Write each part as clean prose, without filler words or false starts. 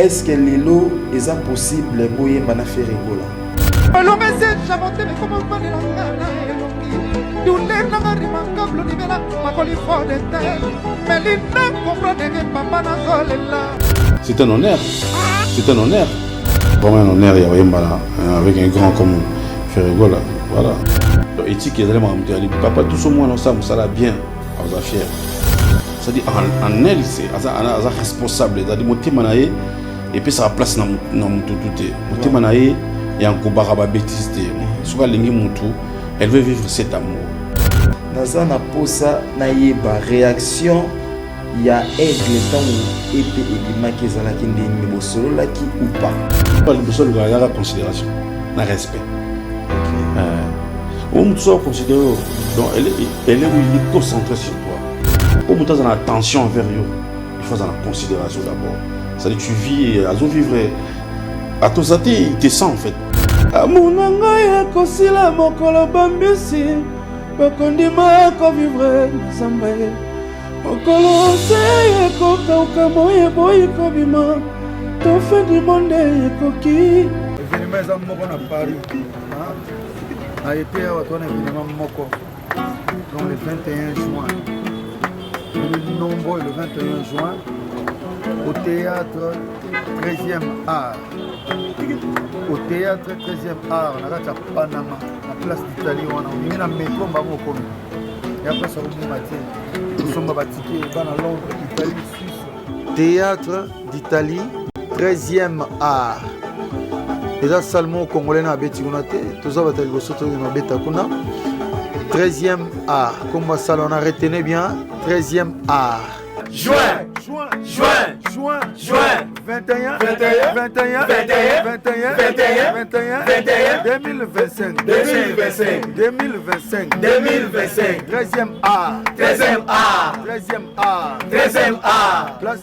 est-ce que lelo est possible boye bana faire rigola? Alors c'est j'avantais mais comment pas les langues du lena remarquable nimela makoli fode mais l'inna comprendre que papa na solela. C'est un honneur. C'est un honneur. Vraiment un honneur, il y a avec un grand comme Ferrigola. Voilà. Éthique, il y a des papa, tout ce monde, ça l'a bien, on est fier. C'est-à-dire, en elle, c'est responsable. C'est-à-dire, manaye et puis ça a place dans mon tout. Mon manaye et en kobaraba bêtise. Soit l'ingi mutu, elle veut vivre cet amour. Dans un aposa, naïba réaction. Il y a aigle temps et puis il m'a qui zala qui n'est pas solo là qui ou pas. Pas le solo la considération, la respect. On doit considérer donc elle est concentrée sur toi. Au bout de la attention envers eux, il faut la considération d'abord. C'est-à-dire tu vis à vivre à ton saté, il te sent en fait. Mon anga kosila mokolo bambisi, bakondima ko vivre sambaye. Okolo se kokauka moye boy kobima to fin du monde koki Événement za moko na Paris a été à ton événement moko donc le 21 juin le nombre le 21 juin au théâtre 13e art na kata Panama na place d'Italie on a na métro mbako et après ça on m'a dit nous sommes bâtis dans Londres, Italie, Suisse. Théâtre d'Italie, 13e art. Et là, Salmon Congolais na beti kunate, tout ça va être le soto na beta kuna. 13e art. Comme ça, on a retenu bien. 13e art. Juin 21 2025 13e art place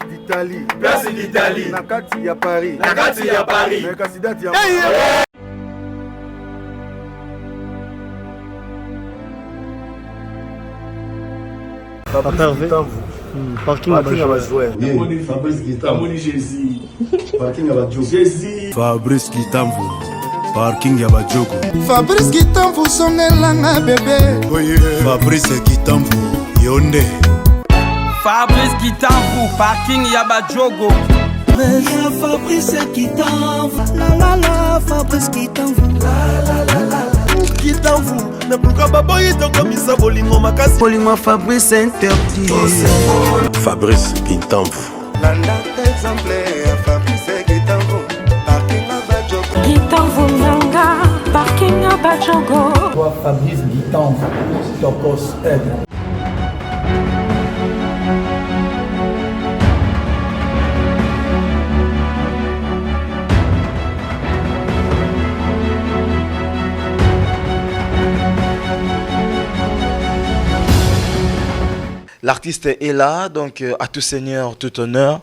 d'Italie nakati ya Paris Mercasidati ya Parking à Bajoué. Fabrice Guitambo. Parking à Bajoué. Fabrice Guitambo. Parking à Bajoué. Fabrice Guitambo sonelanga bébé. Fabrice Guitambo. Yonde. Fabrice Guitambo. Parking à Bajoué. Fabrice Guitambo. La Fabrice Guitambo. La. Guitambo. Ne pourquoi pas boyer ton comme ça bolingo makasi. Bolingo Fabrice interdit. Fabrice Guitambo. Landa exemplaire Fabrice Guitambo. Parking à Bajoué. Guitambo Nanga. Parking à Bajoué. Toi Fabrice Guitambo. Tokos Ed. L'artiste est là, donc à tout seigneur, tout honneur.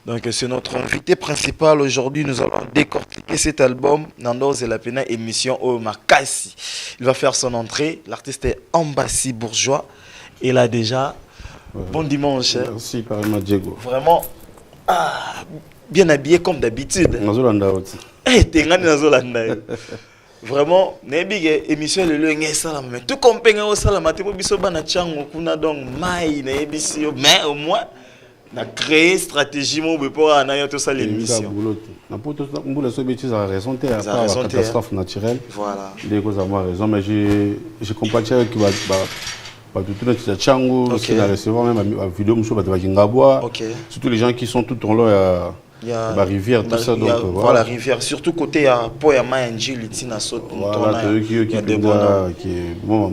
Donc c'est notre invité principal aujourd'hui. Nous allons décortiquer cet album Nandos et la Pena émission au Makassi. Il va faire son entrée. L'artiste est Ambassi Bourgeois. Et là déjà, bon dimanche. Merci, Parima Diego. Vraiment, bien habillé comme d'habitude. Nazolanda aussi. T'es gagné Nazolanda. Vraiment, n'ébig émission le lieu est ça mais tout comme penga au salama te biso bana chango kuna donc mai na ebisio mais au moins na créer stratégie mon pour anayo tout ça l'émission. Na pour tout ça on voulait se bêtise à raison t'es à part la catastrophe naturelle. Voilà. Des causes avoir raison mais j'ai compatis avec tout le chango qui a recevoir même la vidéo monsieur va Kingabwa. Surtout les gens qui sont tout en là il y a la rivière, tout ça. Donc, voilà, la rivière, surtout côté à Poyama et Njili, Tina Sot. Voilà, qui est bon,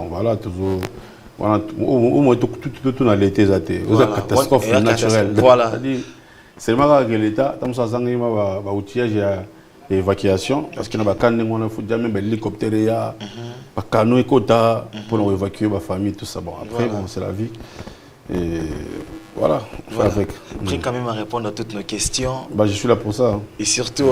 voilà, toujours. Voilà, au moins tout dans l'été, c'est une catastrophe naturelle. Voilà. C'est le mal que l'État, comme ça, il y a un outillage et évacuation, parce qu'il y a un hélicoptère, un canot pour évacuer ma famille, tout ça. Bon, après, c'est la vie. Et voilà, avec. Pris quand même à répondre à toutes nos questions. Bah, je suis là pour ça. Et surtout,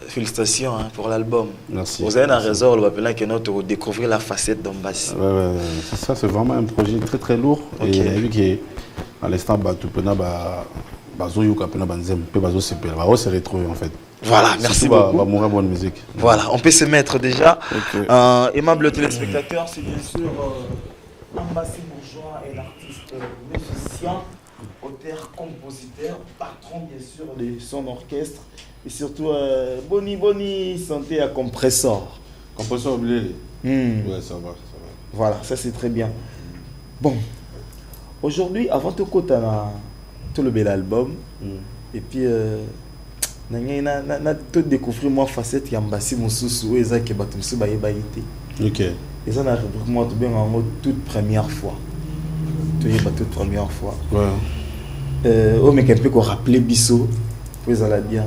félicitations pour l'album. Merci. Vous avez un réseau, le appelé que nous découvrir la facette d'Ambassi. Ouais, ça c'est vraiment un projet très très lourd. Et vu qu'à l'instant, tout le monde bazo yoka pena banzem pe bazo sepela ba se retrouver en fait. Voilà, merci beaucoup. Ba mourir bonne musique. Voilà, on peut se mettre déjà. Aimable téléspectateur, c'est bien sûr Ambassi Bourgeois et l'artiste musicien, auteur, compositeur, patron bien sûr de son orchestre et surtout Boni santé à compresseur. Compresseur blé. Ouais, ça va. Voilà, ça c'est très bien. Bon, aujourd'hui, avant de côté tout le bel album, et puis na tout découvrir moi facette Ambassi Moussousou et ça qui va tout se bailler. Ok. Et ça n'a moi tout bien en toute première fois. Toute première fois. Ouais. Oh mais quelqu'un peut rappeler Bissot, puis ça l'a bien.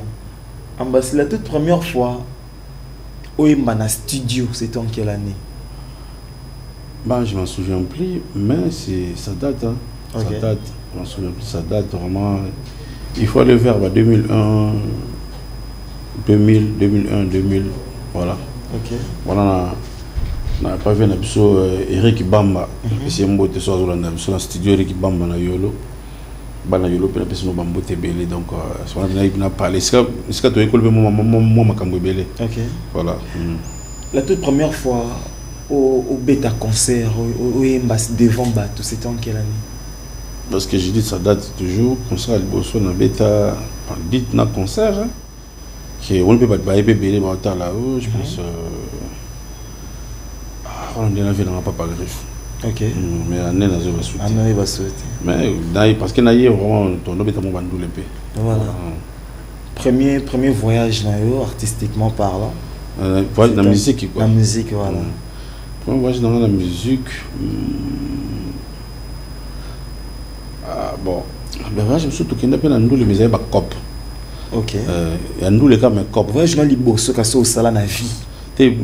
Ambassi la toute première fois, au Mbana Studio, c'était en quelle année? Bah, je m'en souviens plus, mais ça date. Hein. Okay. Ça date. Je m'en souviens plus, ça date vraiment. Il faut aller vers 2001, 2000, voilà. Ok. Voilà, on n'a pas vu un épisode Eric Bamba. C'est un beau tesoro dans le studio Eric Bamba na Yolo. Bana Yolo, puis la Bambo Tebele. Donc, on a parlé. Est-ce que tu as écouté moi Makambo Belé? Ok. Voilà. La toute première fois au bêta concert, au Mbassi devant Bato, c'était en quelle année? Parce que j'ai dit ça date toujours, concert à Liboso, on a bêta, dites na concert, hein, qui on ne peut pas belé là-haut, je pense. On a vu dans Papa Griffe. Ok. Mais l'année n'a pas souhaité. Année va souhaiter. Mais parce qu'il y a vraiment ton bêta mon bandou l'épée. Voilà. Premier voyage artistiquement parlant. Voyage dans la musique quoi. La musique, voilà. Premier voyage dans la musique. Bon, ben je me suis dit que je suis mais j'ai pas cop. Ok. Il y a nous les cas mais cop. Voyage dans les bourses que ça au salon na vie. Tu es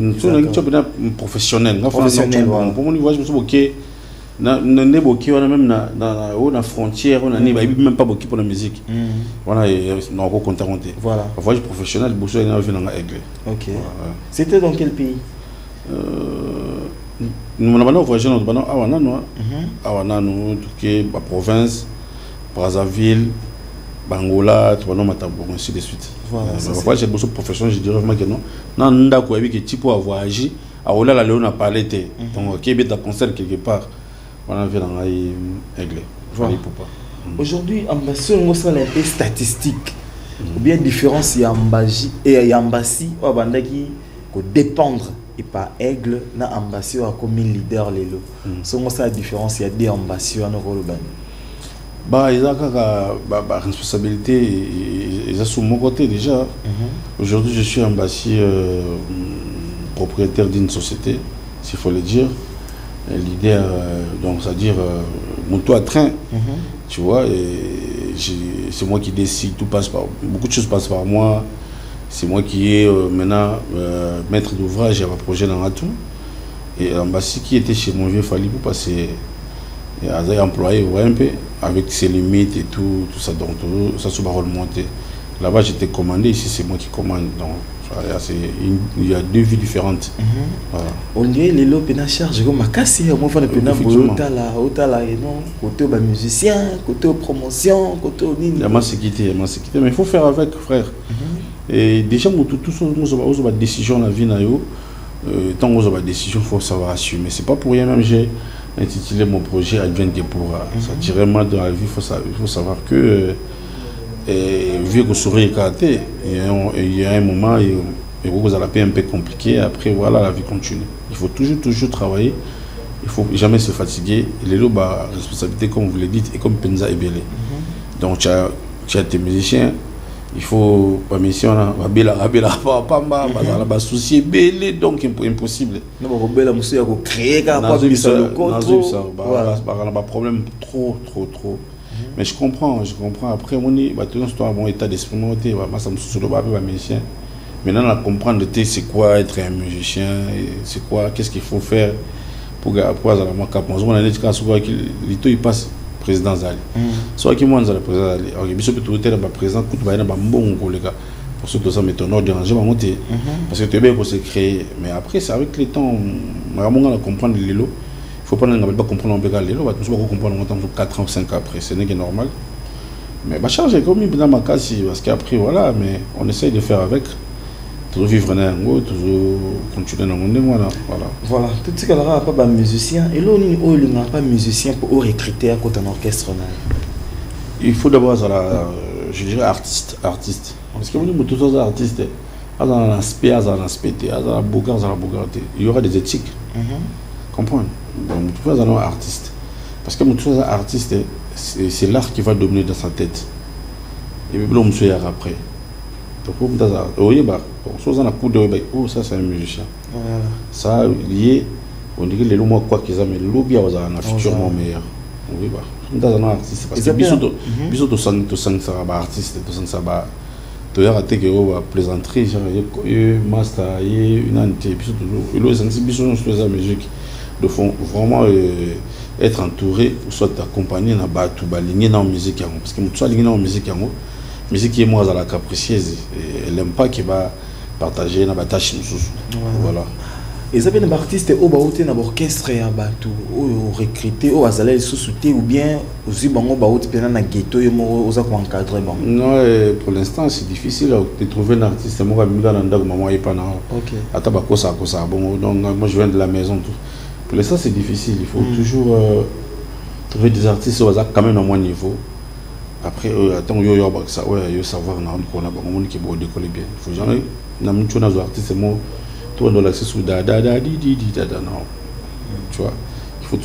professionnel. Professionnel. Pour moi, je me suis dit que na boki on a même na frontière on a même pas boki pour la musique. Voilà et on va compter. Voilà. Voyage professionnel bourse on a vu dans Aigle. Ok. C'était dans quel pays? Nous avons voyagé dans Awanano, tout la province, Brazzaville, Bangola, tout le monde ainsi de suite. Voilà. J'ai beaucoup de professionnels, je dirais vraiment que non. Non, d'accord, avec qui pour voyager, à Ola la Léon a parlé de donc qui est concert quelque part. Voilà, vient dans Aigle. Voilà. Aujourd'hui, Ambassi, on a un peu statistique. Ou bien différence il y a Ambassi, ou bandaki ko dépendre. Et pas Aigle, na Ambassi a comme leader lelo. C'est ça la différence, il y a des Ambassi à nos rôles. Bah, ils ont la responsabilité, ils sont sur mon côté déjà. Aujourd'hui, je suis Ambassi propriétaire d'une société, s'il faut le dire. Leader, donc c'est-à-dire moto à train, tu vois, et c'est moi qui décide, tout passe par, beaucoup de choses passent par moi. C'est moi qui est maintenant maître d'ouvrage à un projet dans tout. Et l'Ambassi qui était chez mon vieux Fali pour passer à employé au MP avec ses limites et tout ça. Donc tout ça se va remonter. Là-bas j'étais commandé, ici c'est moi qui commande. Donc il y a deux vies différentes. Voilà. On dirait les lots pena charge comme Makassi, moi je fais otala et non côté musicien, côté promotion, côté il y a ma sécurité, mais il faut faire avec frère. Et déjà, tout ça, on a des décisions dans la vie. Tant qu'on a des décisions, il faut savoir assumer. C'est pas pour rien même j'ai intitulé mon projet Advent Gepura. Ça dirait mal dans la vie, il faut savoir que vu que souris est karaté, il y a un moment et vous allez un peu compliqué. Après voilà, la vie continue. Il faut toujours travailler. Il faut jamais se fatiguer. Les lots, responsabilité comme vous le dites et comme Penza et Belé. Donc tu as tes musiciens. Il faut pas mission là, pas souci belé donc impossible. Non, bela muso ya ko créer ka pas ça problème trop. Mais je comprends après on est tout un bon état d'esprit monté ça me sous le bas musicien. Maintenant on comprendre c'est quoi être un musicien, c'est quoi qu'est-ce qu'il faut faire pour avoir la cap. On a dit que il passe président Zali. Soit qui moi le président Zali. Alors il peut tout être président tout va être bon collègue. Pour ce que ça met ton ordre déranger va monter parce que tu es bien pour se créer mais après c'est avec le temps on va comprendre les lots. Il faut pas comprendre on peut les lots, va tout comprendre en temps 4 ans 5 ans après, c'est n'est que normal. Mais bah changer comme dans ma case parce qu'après voilà, mais on essaye de faire avec. Toujours vivre dans un toujours continuer dans le monde voilà. Voilà, tout ce qu'il aura pas musicien et là on n'a pas musicien pour recruter à côté d'un orchestre. Il faut d'abord je dirais artiste. Parce que nous tous les artistes dans un aspect, il y aura des éthiques. Comprendre. Donc tous les artistes. Parce que tous les artistes c'est l'art qui va dominer dans sa tête. Et puis l'homme se yara après. Donc ça c'est un musicien. Ça lié, on dirait les lois quoi qu'ils ont, mais l'objet a un futur meilleur. Oui bah. Dans un artiste parce que biso to sang ça ba artiste to sang ça ba to yara te que on va plaisanterie genre master une année biso to le sang biso on fait la musique de fond vraiment être entouré ou soit accompagné na ba tout baligné dans musique parce que tout aligné dans musique musique qui est moi à la capricieuse elle aime pas qui va partager na ba tâche voilà. Et ça bien des artistes au baoté na orchestre ya bato au recruter au azala sous-souté ou bien aussi bango baoté pena na ghetto yo mo oza ko encadrer bon. Non, pour l'instant c'est difficile de trouver un artiste mo ka minga na ndako maman y pas na. OK. Ata ba ko ça bon donc moi je viens de la maison tout. Pour l'instant c'est difficile, il faut toujours trouver des artistes au quand même à mon niveau. Après attends yo ça ouais yo savoir na on a bon monde qui bon décoller bien. Il faut jamais na mucho na artiste mo tout dans l'accès sous non. Tu vois, il faut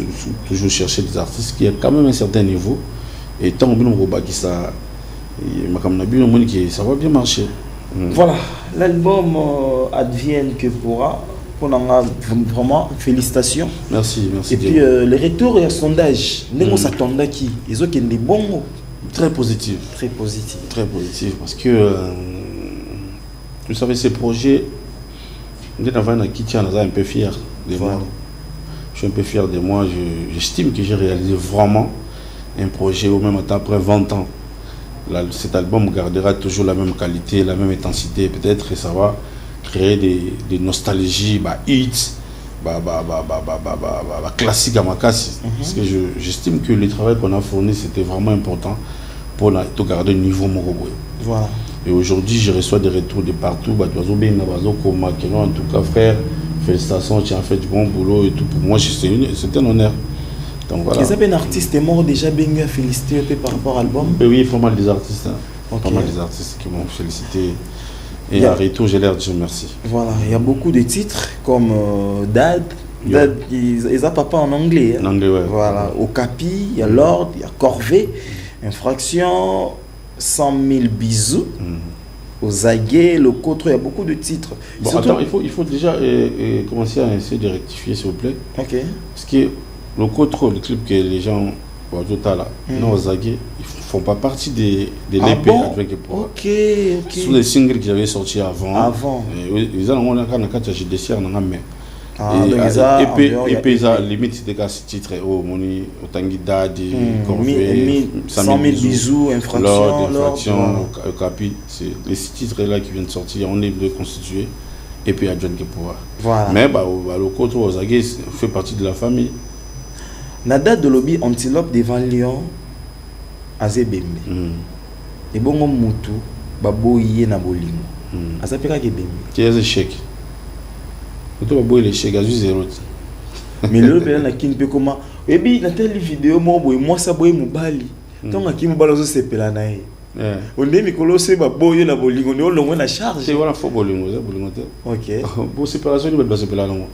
toujours chercher des artistes qui ont quand même un certain niveau et tant que nous qui ça ça va bien marcher. Voilà, l'album advienne que pourra. Pour vraiment félicitations. Merci. Et puis les retours et les sondages, nous s'attendait qui ils ont des bons mots. Très positif parce que vous savez ces projets. Je suis un peu fier de moi. Je suis un peu fier de moi. J'estime que j'ai réalisé vraiment un projet au même temps après 20 ans. Cet album gardera toujours la même qualité, la même intensité. Peut-être que ça va créer des nostalgies, hits, classiques à ma casse. Parce que j'estime que le travail qu'on a fourni, c'était vraiment important pour garder le niveau Moroboy. Voilà. Et aujourd'hui, je reçois des retours de partout. En tout cas, frère, félicitations, tu as fait du bon boulot et tout. Pour moi, c'est un honneur. Donc voilà. Est-ce qu'un artiste est mort déjà bien félicité par rapport à l'album? Oui, il faut mal des artistes. Pas mal des artistes qui m'ont félicité. Et en retour, j'ai l'air de dire merci. Voilà, il y a beaucoup de titres comme Dad. Dad, ils ont papa en anglais. En anglais, ouais. Voilà, Okapi, il y a Lord, il y a Corvée, Infraction. 100 000 bisous aux aguets, le Cotro, il y a beaucoup de titres. Bon, surtout... attends, il faut déjà commencer à essayer de rectifier, s'il vous plaît. Ok. Parce que le Cotro, le clip que les gens voient tout à l'heure, non, aux aguets, ils ne font pas partie de l'épée. Ok. Ce sont des singles que j'avais sortis avant. Ils ont j'ai déchiré dans la main. Et puis ça limite c'était qu'à ce titre moni Otangi Dadi Corvée 100 000 bisous infraction Capi c'est les titres là qui viennent de sortir on est de constituer et puis à John Kepoa voilà. Mais le Koto Ozagé fait partie de la famille. Nada de lobby antilope devant Lyon Azebembe et bon mutu baboye na bolingo azapeka ke bembe qui est échec. Les chèques à juste 0. Mais le père n'a qu'une peu comment. Et puis dans telle vidéo moi ça boy mobali. Donc à qui mobali aussi c'est pelanaï. On est Mikolo c'est ba boy na bolingo on est loin la charge. C'est voilà faut bolingo ça bolingo. OK. Bon séparation il va se pelano.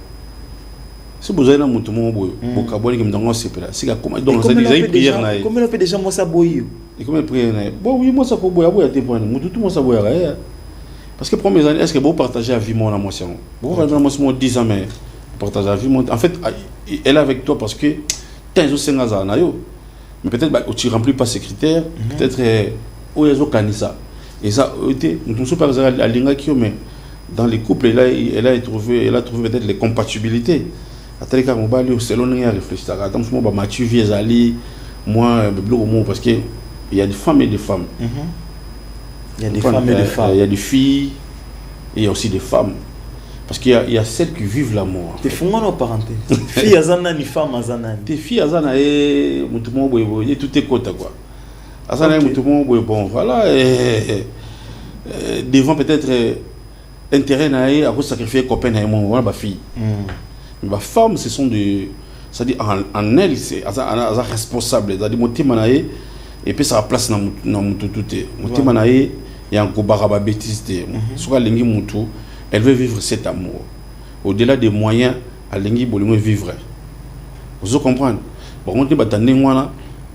Si vous avez un mouton boy, vous caboli qui me donne c'est pela. Si comment donc ça déjà prière naï. Comment on fait déjà moi ça boy. Et comment prière naï. Bon oui moi ça faut boy à tes points. Mouton tout moi ça boy à. Parce que premières années, est-ce que vous partagez la vie, mon émotion? Vous partagez la vie, 10 ans, mais vous partagez la vie, en fait, elle est avec toi parce que tu as 5 ans, mais peut-être que tu ne remplis pas ces critères, peut-être que tu as ça. Et ça, nous sommes par exemple à l'Inga, mais dans les couples, elle a trouvé peut-être les compatibilités. À tel cas, on va aller au salon et réfléchir. Attends, moi, tu viens aller, moi, parce qu'il y a des femmes et des femmes. Il y a des femmes et des femmes. Il y a des filles et il y a aussi des femmes. Parce qu'il y a celles qui vivent l'amour. T'es fou, en parenthèse. Filles azana ni femmes azana. Tes filles azana et tout est côté quoi. Bon, voilà. Devant peut-être intérêt à cause sacrifier copain voilà ma fille. Ma femme, ce sont des, c'est-à-dire en elle, c'est responsable. C'est-à-dire monter manaï et puis ça place dans mon tout monter manaï et en kobaraba bêtise. Soit lingi mutu, elle veut vivre cet amour. Au-delà des moyens, à lingi bolimo vivre. Vous comprenez? Par contre, bah t'en es moi là.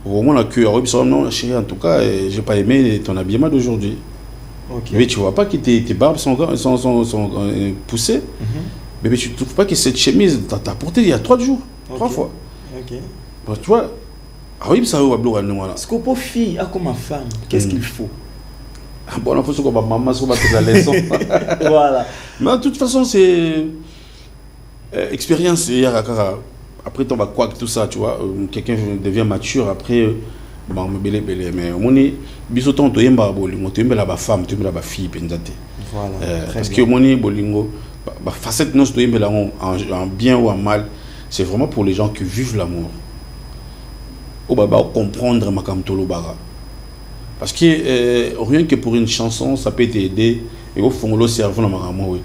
Au moins la cœur, non chérie, en tout cas, j'ai pas aimé ton habillement d'aujourd'hui. Mais tu vois pas que tes barbes sont poussées. Mais tu trouves pas que cette chemise t'as portée il y a 3 jours, 3 fois. Bon, tu vois, ça va voilà. Ce qu'on peut fille comme ma femme, qu'est-ce qu'il faut? Bon, il faut que ma maman soit la leçon. Voilà. Mais de toute façon, c'est expérience. Après, tu vas quoi tout ça, tu vois. Quelqu'un devient mature après. Bon, mais on est bisoton to yemba bolingo, to yemba la femme, to yemba la fille pendate. Voilà. Parce que mon bolingo, facette non to yemba en bien ou en mal, c'est vraiment pour les gens qui vivent l'amour. Au baba comprendre ma kamtolo bara. Parce que rien que pour une chanson, ça peut t'aider et au fond le cerveau na maramo oui.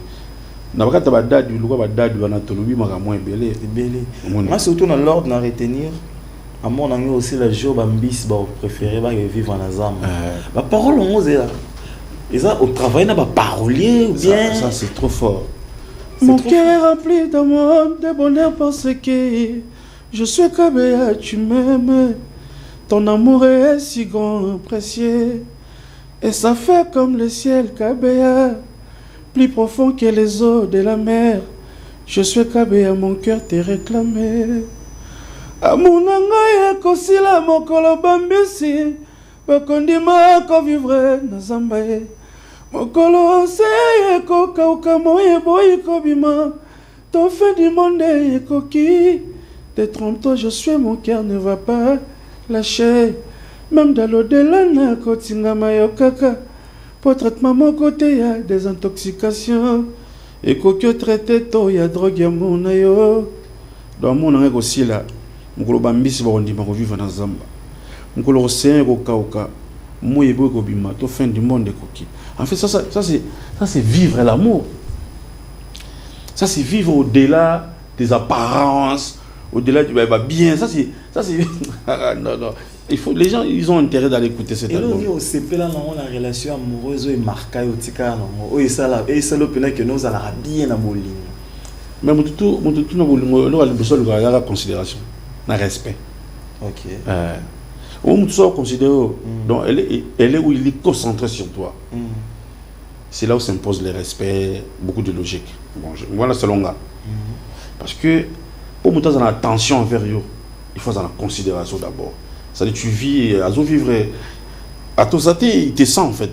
Na bakata badad du luka badad wana tolobi maramo ebele. Moi surtout dans l'ordre à retenir. À mon ami aussi le jour bambis préféré vivre en azam. La parole on ose là. Et ça au travail n'a pas parolier ou bien. Ça c'est trop fort. Mon cœur est rempli d'amour, de bonheur parce que je suis Kabea, tu m'aimes. Ton amour est si grand, précieux. Et ça fait comme le ciel Kabea, plus profond que les eaux de la mer. Je suis Kabea, mon cœur t'est réclamé. Amunanga kosila mokolo bambisi bakondima ko vivre na zambaye mokolo se ko kauka moye boy ko bima ton fait du monde koki détrompe-toi je suis mon cœur ne va pas lâcher même dans l'au-delà na kotinga mayokaka pour traitement mon côté ya des intoxications et kokyo traité to ya drogue ya monayo dans mon anga aussi là mukolo bambisi bakondima ko vivre na zamba mukolo océan ko kauka moye boy ko bima to fin du monde koki en fait ça c'est vivre l'amour, ça c'est vivre au-delà des apparences, au-delà du bien, ça c'est non il faut les gens ils ont intérêt d'aller écouter cet album. Et là c'est là dans la relation amoureuse et marquée au tika non et ça le pena que nous allons bien na bolingo. Mais tout na bolingo on a besoin de la considération. Un respect. Ok. On soit considéré donc elle est où il est concentré sur toi. C'est là où s'impose le respect, beaucoup de logique. Bon, voilà selon là. Parce que pour monter dans la tension envers eux, il faut dans la considération d'abord. C'est-à-dire tu vis à vivre à tous athées, il te sent en fait.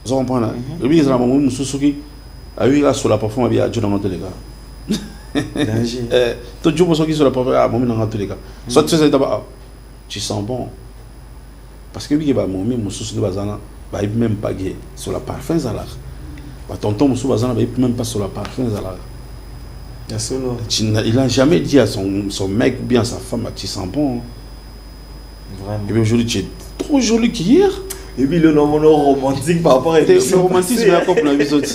Vous comprenez là. Et puis ils ont maman mususuki a eu là sur la parfum à bien dans les gars. Tout le monde qui sur la parfum à moment dans tous les cas. Soit tu sais d'abord tu sens bon. Parce que oui bah mon mususuki bazana bah il même pas gay sur la parfum zala. Bah tonton mususuki bazana bah il même pas sur la parfum zala. Il n'a jamais dit à son mec ou bien à sa femme tu sens bon. Vraiment. Et puis aujourd'hui tu es trop joli qu'hier. Et puis le nom romantique par rapport à le romantisme est comme la vie autres.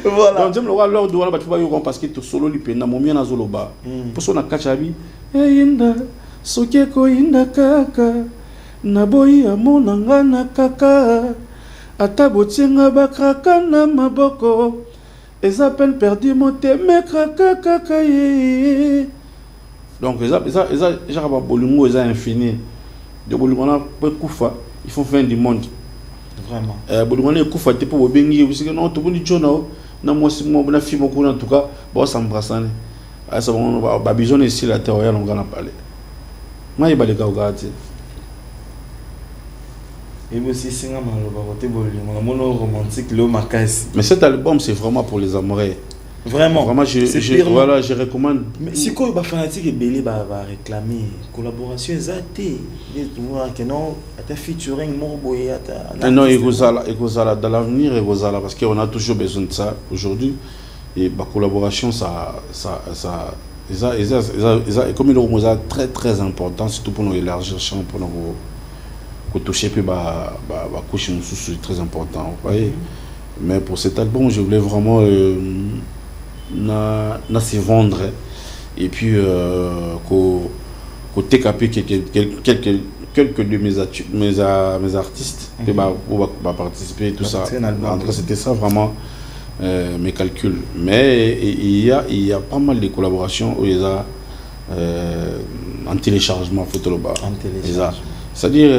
Voilà. Donc j'aime le voir l'heure de voir tu vas parce que tu solo lipe na momia na zoloba. Pour ça na kachabi. Inda sokeko inda kaka na boyi amonanga na kaka atabotinga bakraka na maboko eza peine perdu moteme kraka kaka ye. Donc ça genre bolingo eza infini. De bolingo na peut kufa. Il faut fin du monde. Vraiment. Bolingo na kufa te pour bengi parce que non to boni chona na moi si moi na fille beaucoup en tout cas bon s'embrasser. Ah ça bon ba besoin ici la terre on va en parler. Moi il va les gars. Et aussi c'est un côté bolingo romantique le makasi. Mais cet album c'est vraiment pour les amoureux. Vraiment je recommande. Mais si quoi ba fanatique et belé va réclamer collaboration exacté que non ta featuring morboy ata non egozala dans l'avenir egozala parce qu'on a toujours besoin de ça aujourd'hui et ba collaboration ça comme il est très très important surtout pour nous élargir champ pour nous toucher puis couche c'est très important, vous voyez. Mais pour cet album, je voulais vraiment se vendre et puis côté capé quelques de mes artistes qui va participer tout ça. C'était ça vraiment mes calculs. Mais il y a pas mal de collaborations où il y a en téléchargement photo là-bas. C'est-à-dire,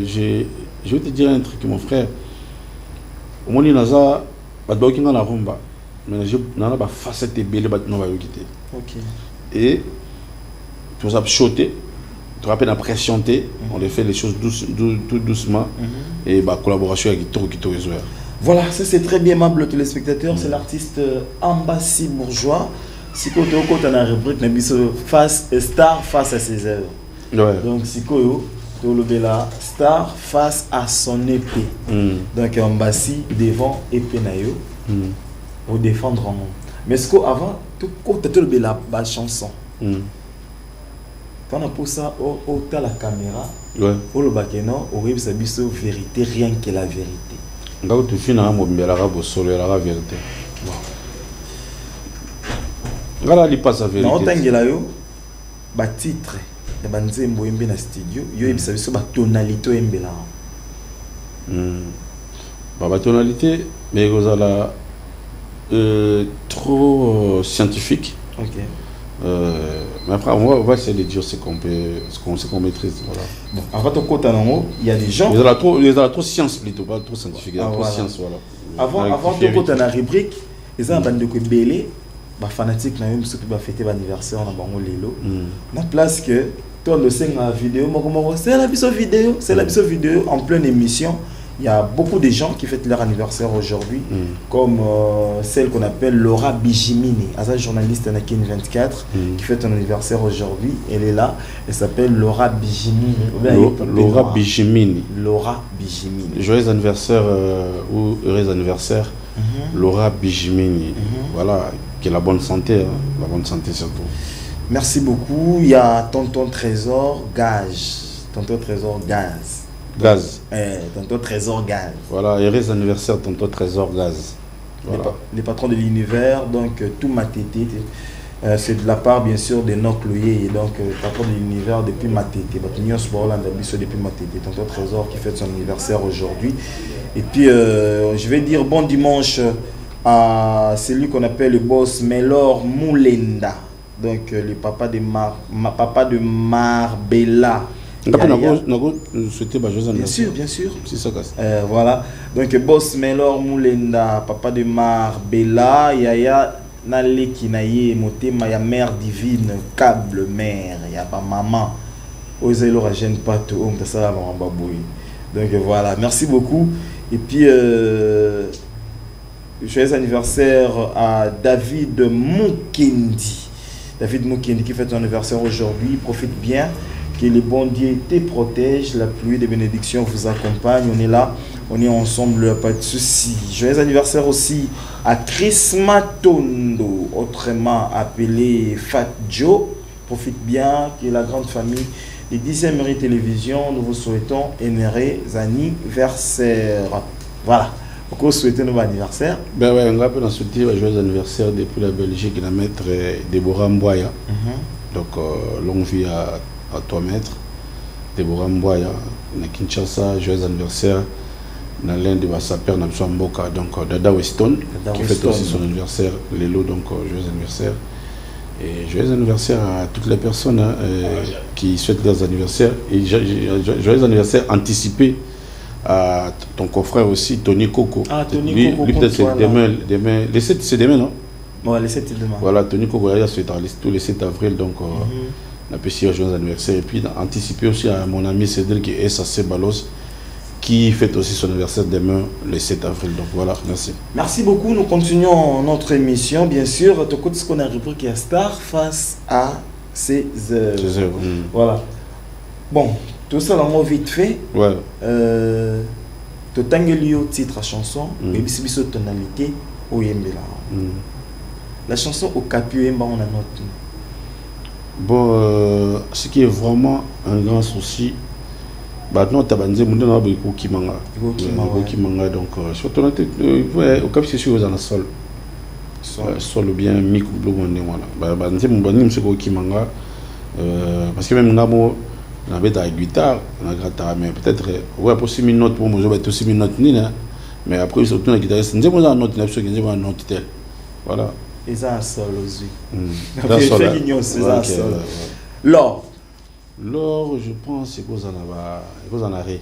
je vais te dire un truc, mon frère. Au moins, il y a la rumba, mais il y a une facette belle, et tu vas choter, tu vas pressionner, on les fait les choses tout doucement, et collaboration avec Kito. Voilà, ça c'est très bien, aimable téléspectateurs, c'est l'artiste Ambassi Bourgeois. Si tu as la rubrique, star face à ses œuvres. Ouais. Donc, si tu la star face à son épée. Donc, Ambassi devant épée nayo pour défendre un monde. Mais ce qu'avant, tu as la chanson. Quand on a pour ça, au la caméra, au le bakeno, au rib sabiso vérité, rien que la vérité. Quand tu finis à mon solo, la vérité. Voilà, il passe à vérité. Non, t'as yo, titre, et banzembo embe na studio, yo ebisa biso ba tonalité embe là. Tonalité, mais vous allez trop scientifique. Ok. Mais après, on va essayer de dire ce qu'on maîtrise. Voilà. Bon, avant ton côté, il y a des gens. Ils ont trop science plutôt, pas trop scientifique. Il y a trop science, voilà. Avant ton côté, dans la rubrique, ils ont un bande de belé. Bah fanatique na même ceux qui va fêter l'anniversaire na bango lelo na place que toi le sing la vidéo c'est la vidéo en pleine émission. Il y a beaucoup de gens qui fêtent leur anniversaire aujourd'hui, comme celle qu'on appelle Laura Bijimini, une journaliste à Kin 24 qui fête son anniversaire aujourd'hui. Elle est là, elle s'appelle Laura Bijimini. Laura Bijimini. Laura Bijimini. Joyeux anniversaire ou heureux anniversaire, Laura Bijimini. Voilà, qui est la bonne santé, la bonne santé surtout. Merci beaucoup. Il y a Tonton Trésor Gaz. Tonton Trésor Gaz. Tonton Trésor Gaz. Voilà, heureux anniversaire Tonton Trésor Gaz. Voilà. Les patrons de l'univers, donc tout ma tété. C'est de la part bien sûr de nos cloyers, donc patron de l'univers depuis ma tété. Depuis ma tété. Tonton Trésor qui fête son anniversaire aujourd'hui. Et puis je vais dire bon dimanche à celui qu'on appelle le boss Melor Moulenda. Donc le papa de Marbella. Bien sûr. C'est ça. Voilà. Donc boss Melor Moulenda, papa de Marbella, Yaya Naleki Naye, Motema, ya mère divine, câble mère, ya pas maman. Osez la gêne pas tout, on ça la maman babouille. Donc voilà, merci beaucoup. Et puis joyeux anniversaire à David Mukendi. David Mukendi qui fête son anniversaire aujourd'hui. Profite bien, que le bon Dieu te protège, la pluie des bénédictions vous accompagne. On est là, on est ensemble, pas de soucis. Joyeux anniversaire aussi à Chris Matondo, autrement appelé Fat Joe. Profite bien, que la grande famille des 10e Mairie Télévision, nous vous souhaitons un heureux anniversaire. Voilà. Pourquoi souhaiter nos anniversaires? Ben ouais, on va peut souhaiter un joyeux anniversaire depuis la Belgique, la maître Déborah Mboya. Donc, longue vie à toi, maître. Déborah Mboya, na Kinshasa, joyeux anniversaire. Dans l'un de sa père, Nabso Mboka, donc Dada Weston, qui fête aussi son anniversaire. Lélo, donc joyeux anniversaire. Et joyeux anniversaire à toutes les personnes qui souhaitent leurs anniversaires. Et joyeux anniversaire anticipé à ton confrère aussi, Tony Coco. Ah, Tony Coco. Lui peut-être c'est demain. Les 7, c'est demain, non? Ouais, les 7, c'est demain. Voilà, Tony Coco, c'est tous les 7 avril, donc on a pu signer un joyeux anniversaire. Et puis anticiper aussi à mon ami Cédric qui est SAC Balos, qui fête aussi son anniversaire demain, le 7 avril. Donc voilà, merci. Merci beaucoup. Nous continuons notre émission, bien sûr. Tout ce qu'on a repris qui est Star face à ses œuvres. Voilà. Bon, tout ça, là, vite fait. Ouais. Tu as un titre à chanson, mais il y a une tonalité au Yembela. La chanson au Capu, on a notre. Bon, ce qui est vraiment un grand souci, Maintenant, tu as banzé, mon nom est Kimanga. Kimanga, donc, surtout, au cap, c'est sûr, aux en sol. Sol bien, micro, bleu, voilà. Banzé, mon bonhomme, c'est Kimanga. Parce que même Namo, on avait de la guitare, on a gratté, mais peut-être, ouais, pour 6 minutes, pour moi, je vais être 6 minutes, mais après, surtout, la guitare, c'est une note, une note telle. Voilà. Et ça, un sol aussi. C'est un sol. L'or. L'or, je pense, c'est qu'on en arrêt.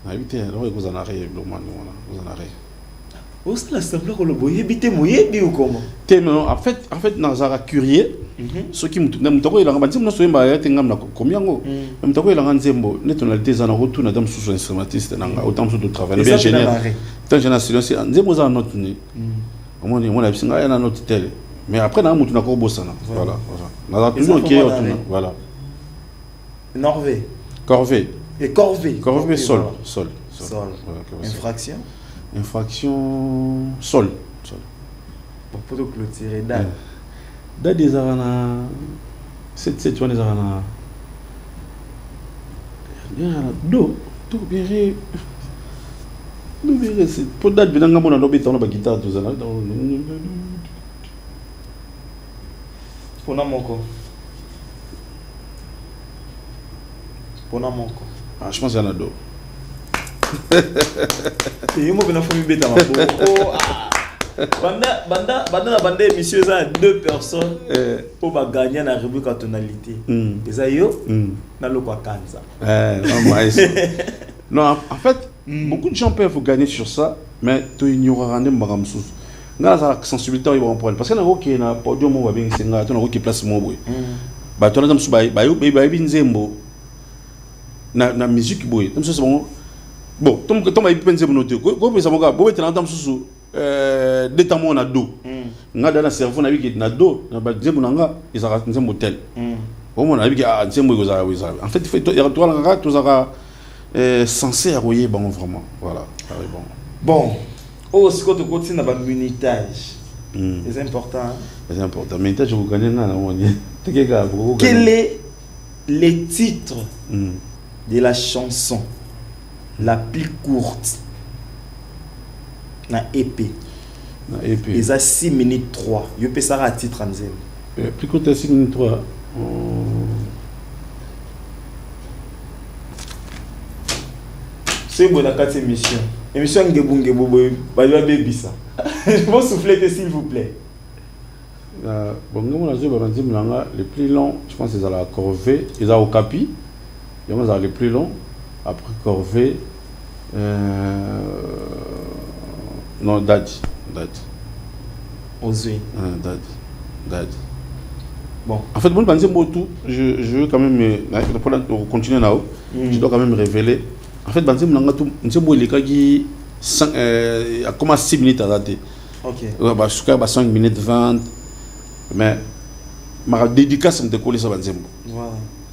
Ah, oui, alors, ils en arrêt, vous en arrêt. Où est-ce que la simple que le boyer habite mouillé ou comment? En fait, dans un curieux, ceux qui m'ont dit, il a dit, nous sommes à combien de temps il a dit, nous tonalité, on a retourné dans sous instrumentiste, autant de travail. Bien génial. Tant que silence, on dit, nous avons notre nez. On a dit, on a notre télé. Mais après, on a dit, voilà. On a toujours qui est voilà. Norvée. Corvée. Et Corvée. Corvée, sol. Infraction. Sol. Pour clôturer, date. Date des arana. 7 tu vois des arana. Do bien. C'est pour date, bien on a l'objet dans la guitare, tout ça. Pour Namoko. Ah, je pense qu'il y en a deux. Et moi, je vais bêta banda émission, ça a 2 personnes pour gagner la rubrique à tonalité. Et ça, yo, na lo kwa kanza. Non, en fait, beaucoup de gens peuvent gagner sur ça, mais tu ignoreras des maramsous. Là, la sensibilité, ils vont prendre. Parce qu'il y a un qui est na podium, on va bien c'est là, tu as un qui place mon boy. Bah, tu as un soubaï, bah, binzembo. Na musique boy. Comme ça, c'est bon. Bon, tu as une peine de noter. Go, mais ça m'a dit, tu as un sous détamon na do. Nga dans le cerveau, na bi na do, na ba zembo nanga, ils ont un motel. Au moins, na bi ah zembo goza. En fait, il y a toi là, tu as censé arroyer bon vraiment. Voilà. Bon. Oh, ce que tu continues dans le minutage. C'est important. C'est important. Minutage, vous gagnez là, quel est le titre de la chanson la plus courte na EP? Et ça 6 minutes 3. Je peux ça à titre en zéro. Plus courte 6 minutes 3. C'est bon dans cette émission. Émission Ngebungebo, baby ça. Je vais souffler s'il vous plaît. Bon, le plus long, je pense que c'est à la Corvée, ils ont au Capi. Ils ont le plus long. Après Corvée, non, Dad. Osé. Dad. Bon, en fait, bon, je veux quand même, pour continuer là-haut, je dois quand même révéler. En fait, Banzim Nanga, il a commencé 6 minutes à dater. Ok. Jusqu'à 5 minutes 20. Mais ma dédicace me décolle sur Banzim. Voilà.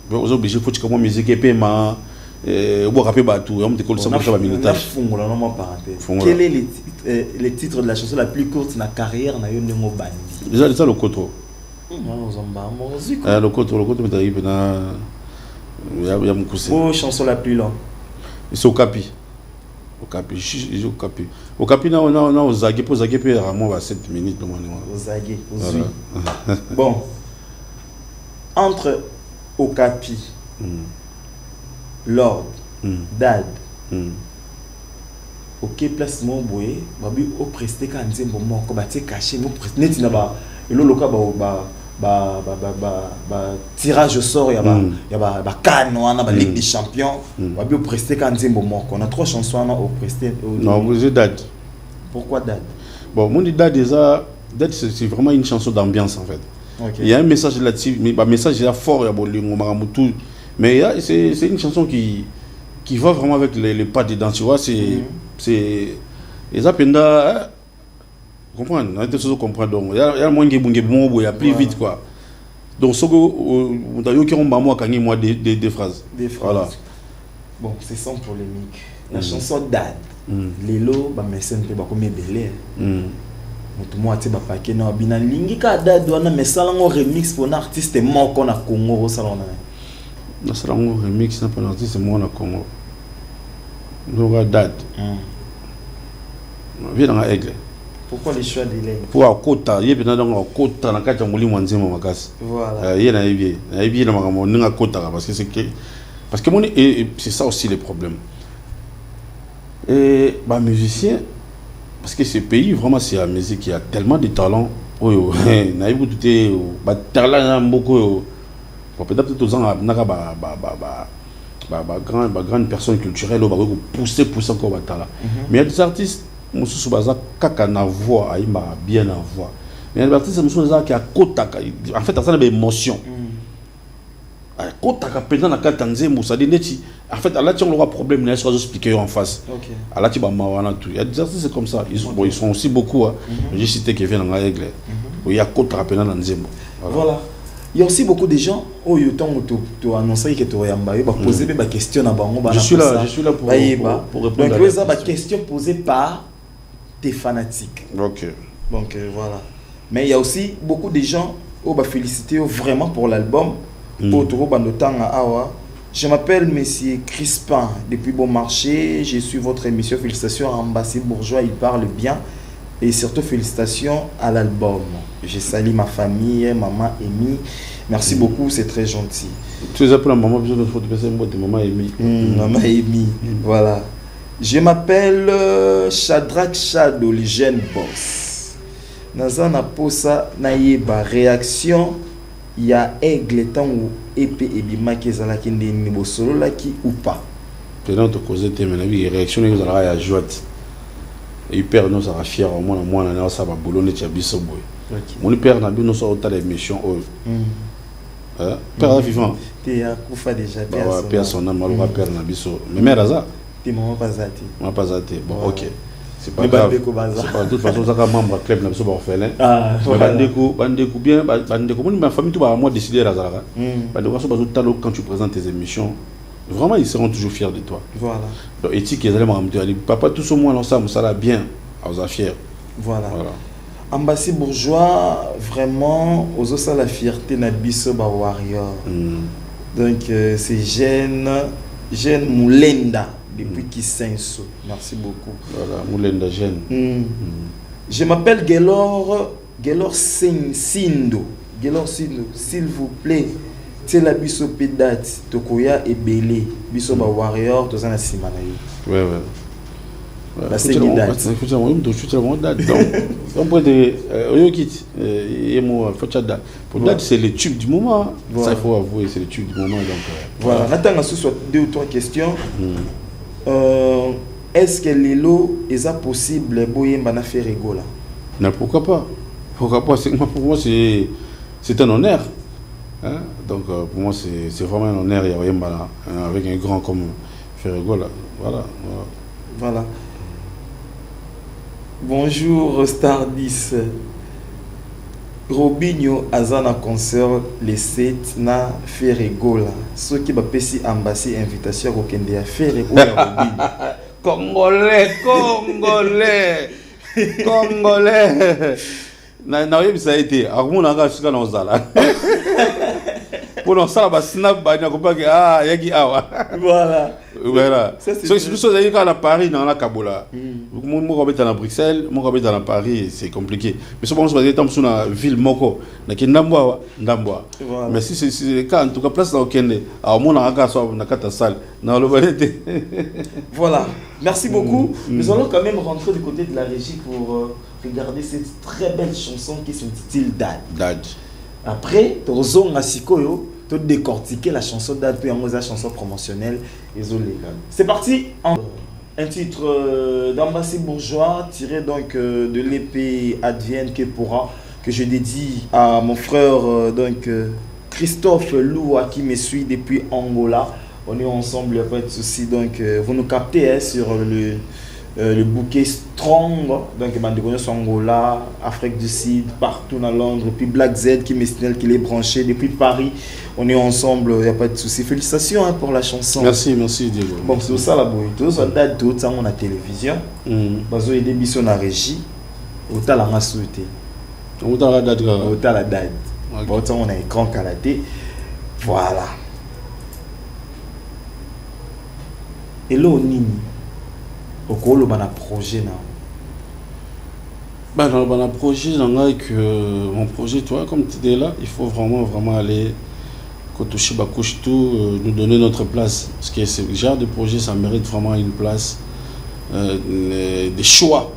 Vous êtes obligé, il faut que je musique et paiement. Vous rappelez tout, on me décolle sur ma minutage. Quel est le titre de la chanson la plus courte de la carrière de Yonemo Bandi? Déjà, le Koto. Le Koto m'est arrivé dans. Il y a mon cousin. Oh, chanson la plus longue. C'est au Capi. Au Capi, on a aux Zagué, pour Zagué, puis Ramon va 7 minutes. Au Zagué, bon. Entre au Capi, Lord, Dad, ok, place mon boy, babi au presté quand on moment, comme tu caché, mon presté, net n'a et le local tirage au sort, il y a Cannes, on a Ligue des Champions, babi au presté quand on moment, on a 3 chansons au presté. Non, vous êtes Dad. Pourquoi Dad? Bon, mon Dad déjà, Dad c'est vraiment une chanson d'ambiance en fait. Okay. Il y a un message là-dessus, mais le message est fort, il mais c'est une chanson qui va vraiment avec les pas dedans, tu vois, c'est les appenda comprendre, on a des choses comprendre donc il y a moins il y a plus vite quoi. Donc ce que on a qui on moi quand moi des phrases. Voilà. Bon, c'est sans polémique. La chanson Dad. Lelo ba message pe ba comme belé. Mutu mo ati ba paquet na bina lingi ka Dad wana mesala ngo remix pour un artiste moko na Congo salona. C'est un remix, c'est moi au Congo. Donc, date. Viens dans Aigle. Pourquoi les choix de l'aigle? Pour un quota, il y a bien dans un quota, dans le cas de Mouli Mwanzi Mamakas. Voilà. Il y a un dans un quota, parce que c'est ça aussi le problème. Et bah, musicien, parce que ce pays, vraiment, c'est la musique qui a tellement de talent. Peut-être aux gens grande personne culturelle pour pousser encore batala. Mais il y a des artistes qui ont une voix, bien en voix. Mais il y a des artistes qui ont en fait ça des émotions. En fait, là, tu as un problème, il faut expliquer en face. Il y a des artistes comme ça, ils sont aussi beaucoup. J'ai cité Kevin en Aigle. Il y a Kota Kapena dans Nzembo. Voilà. Il y a aussi beaucoup de gens qui ont annoncé que tu as posé des questions à Bango. Je suis là pour répondre à la question posée par des fanatiques. Ok. Donc voilà. Mais il y a aussi beaucoup de gens qui ont félicité vraiment pour l'album. Je m'appelle Monsieur Crispin depuis Bon Marché. Je suis votre émission. Félicitations à Ambassy Bourgeois, il parle bien. Et surtout félicitations à l'album. Je salue ma famille, maman Amy. Merci beaucoup, c'est très gentil. Tu les appelles la maman, besoin de photo de maman Amy. Maman Amy, voilà. Je m'appelle Shadrach Shadow, le jeune boss. Nazana Posa Naïba, réaction. Il y a aigle temps où épée et bima qui est à la kinde ni solo là qui ou pas. Pendant te causer tes menaces, réaction ils ont la joie. Et père nous sera fier au moins on a ça va boulonner tiabiso boy. Mon père n'a bien nous sort autant d'émissions hein père vivant. T'es à Koufa déjà père son âme malheureux père n'a biso. Mais mère Aza. T'es maman pas zati. Maman pas zati. Bon OK. C'est pas grave. C'est pas de toute façon ça va membre club n'a biso ba orphelin. Ah. Bandeko bien bandeko ma famille tout va moi décider la zara. Bandeko so bazo talo quand tu présentes tes émissions. Vraiment, ils seront toujours fiers de toi. Voilà. Donc, éthique, ils allaient me dire, papa, tout ce monde ensemble, ça va bien, aux affaires. Voilà. Ambassy Bourgeois, vraiment, aux os la fierté Nabiso Warrior. Donc, c'est Jeanne Moulenda, depuis Kisenso. Merci beaucoup. Voilà, Moulenda Jeanne. Je m'appelle Gelor Sindo. Gelor Sindo, s'il vous plaît. C'est la biso pédate, Tokoya et Belé, biso ba warrior, tout ça na simana yo. Ouais. La seconde date. Il faut que date. Donc, on peut dire, Oyokit, et moi, Fachada. Pour date, c'est le tube du moment. Ça, il faut avouer, c'est le tube du moment. Voilà, maintenant, ce soit 2 ou 3 questions. Est-ce que les lots, est-ce possible, Boyemba na faire rigola? Non, pourquoi pas? Pour moi, c'est un honneur. Hein? Donc pour moi c'est vraiment un honneur avec un grand comme Ferrego là. Voilà. Bonjour Star 10. Robinho Azana concert les 7 na Ferrego là. Ceux qui va passer ambassade invitation au Kende à Ferrego à Robinho. Congolais. Na oui ça a été. Armon anga suka na ozala. Pour non ça ba snap ba na ko pas yaki awa. Voilà. C'est tout ça à Paris dans la Kabola. Mon habite à Bruxelles, mon habite à Paris, c'est compliqué. Mais ce bon ça être dans une ville moko na ki ndambwa. Mais si c'est le cas en tout cas place dans Kende, à mon anga so na kata salle na le balete. Voilà. Merci beaucoup. Nous allons quand même rentrer du côté de la régie pour regarder cette très belle chanson qui s'intitule Dad. Après, Tozo Masikoyo, tu décortiquer la chanson Dad, puis en la chanson promotionnelle et c'est parti. Un titre d'Ambassy Bourgeois tiré donc de l'épée Advienne que pourra, que je dédie à mon frère donc Christophe Loua qui me suit depuis Angola. On est ensemble, il n'y a pas de souci. Donc vous nous captez sur le bouquet Strong, donc Bandegonos Angola, Afrique du Sud, partout dans Londres, puis Black Z qui me signale qu'il est branché depuis Paris. On est ensemble, il n'y a pas de souci. Félicitations pour la chanson. Merci Diego. Bon, c'est ça la boîte. Tout ça date tout ça on a télévision. Parce que des bisous dans la régie. Autant la souhaité. Autant la date. Autant on a écran calaté. Voilà. Et là, on a un projet. Dans le projet, mon projet, toi, comme tu es là, il faut vraiment aller nous donner notre place. Parce que ce genre de projet, ça mérite vraiment une place, des choix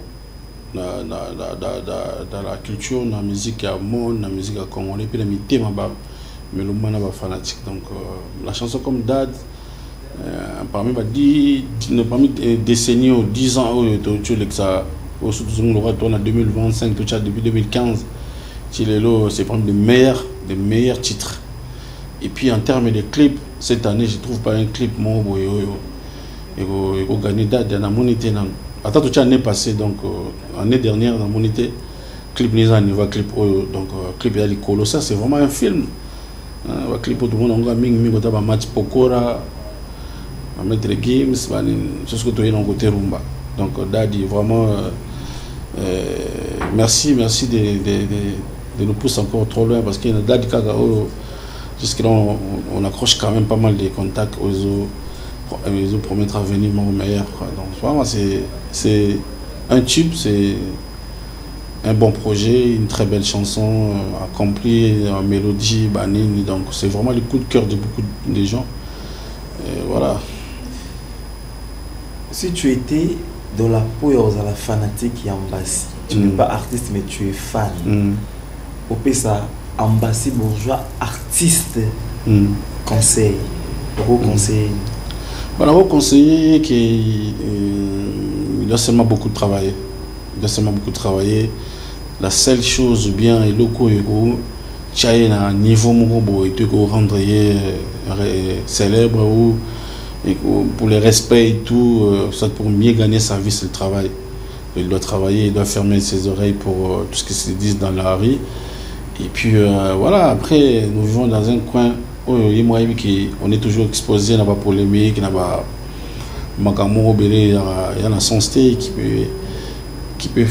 dans la culture, dans la musique à monde, dans la musique à congolais, puis dans le thème, mais le monde est fanatique. Donc, la chanson comme Dad, parmi des décennies ou 10 ans, on a 2025, depuis 2015, c'est parmi des meilleurs titres. Et puis en termes de clips, cette année, je ne trouve pas un clip et gagné Dad dans mon été. Attends, toute l'année passée, donc l'année dernière, dans mon été, clip clip donc clip de Colossa, c'est vraiment un film. Clip tout le monde a mis match Pokora, mettre games, c'est ce que tu as dans côté Rumba. Donc Daddy, vraiment merci de nous pousser encore trop loin parce qu'il y a Daddy Kagao. Jusque-là, on accroche quand même pas mal de contacts aux autres promettre à venir mon meilleur. Donc vraiment, c'est un tube, c'est un bon projet, une très belle chanson accomplie en mélodie, banine. Donc c'est vraiment le coup de cœur de beaucoup de gens. Et voilà. Si tu étais dans la peau à la fanatique et Ambassi, tu n'es pas artiste mais tu es fan. Au ça Ambassi bourgeois artiste conseil conseiller. Voilà, conseiller qu'il a seulement beaucoup de travailler. La seule chose bien et locaux tu as un niveau et tu rendre célèbre ou pour le respect et tout, pour mieux gagner sa vie, c'est le travail. Il doit travailler, il doit fermer ses oreilles pour tout ce qui se dit dans la rue. Et puis voilà, après, nous vivons dans un coin où on est toujours exposé à la polémique, il y a un sensé qui peut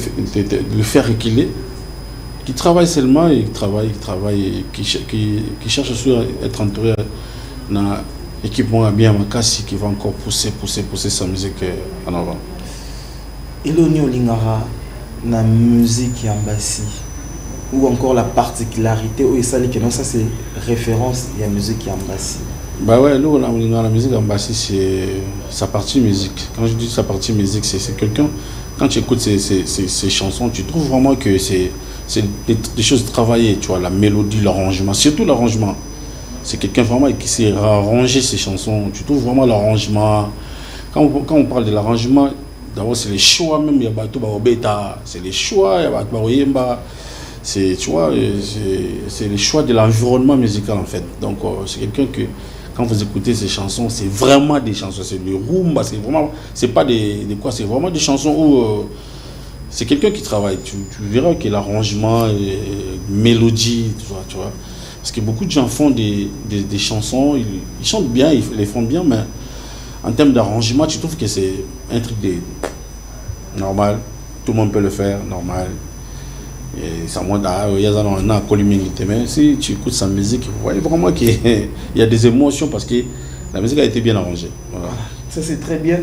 le faire reculer, qui travaille seulement, qui cherche à être entouré d'un équipement bien Makassi qui va encore pousser sa musique en avant. Et l'Olingara, la musique Ambassi, ou encore la particularité où ça c'est référence à la musique Ambassi. Bah ouais, nous la musique Ambassi c'est sa partie musique. Quand je dis sa partie musique, c'est quelqu'un, quand tu écoutes ces chansons, tu trouves vraiment que c'est des choses travaillées, tu vois, la mélodie, l'arrangement, surtout l'arrangement. C'est quelqu'un vraiment qui sait arranger ses chansons. Tu trouves vraiment l'arrangement. Quand on parle de l'arrangement, d'abord c'est les choix même, il y a Bato Baobeta, c'est les choix, il y a Bato Baoyemba. C'est, tu vois, c'est le choix de l'environnement musical en fait. Donc c'est quelqu'un que quand vous écoutez ces chansons, c'est vraiment des chansons, c'est du rumba, c'est pas des quoi, c'est vraiment des chansons où c'est quelqu'un qui travaille. Tu verras que l'arrangement, mélodie, tu vois. Parce que beaucoup de gens font des chansons, ils chantent bien, ils les font bien, mais en termes d'arrangement, tu trouves que c'est un truc normal, tout le monde peut le faire, normal. Et ça monte à mais si tu écoutes sa musique, vous voyez vraiment qu'il y a des émotions parce que la musique a été bien arrangée. Voilà. Ça c'est très bien.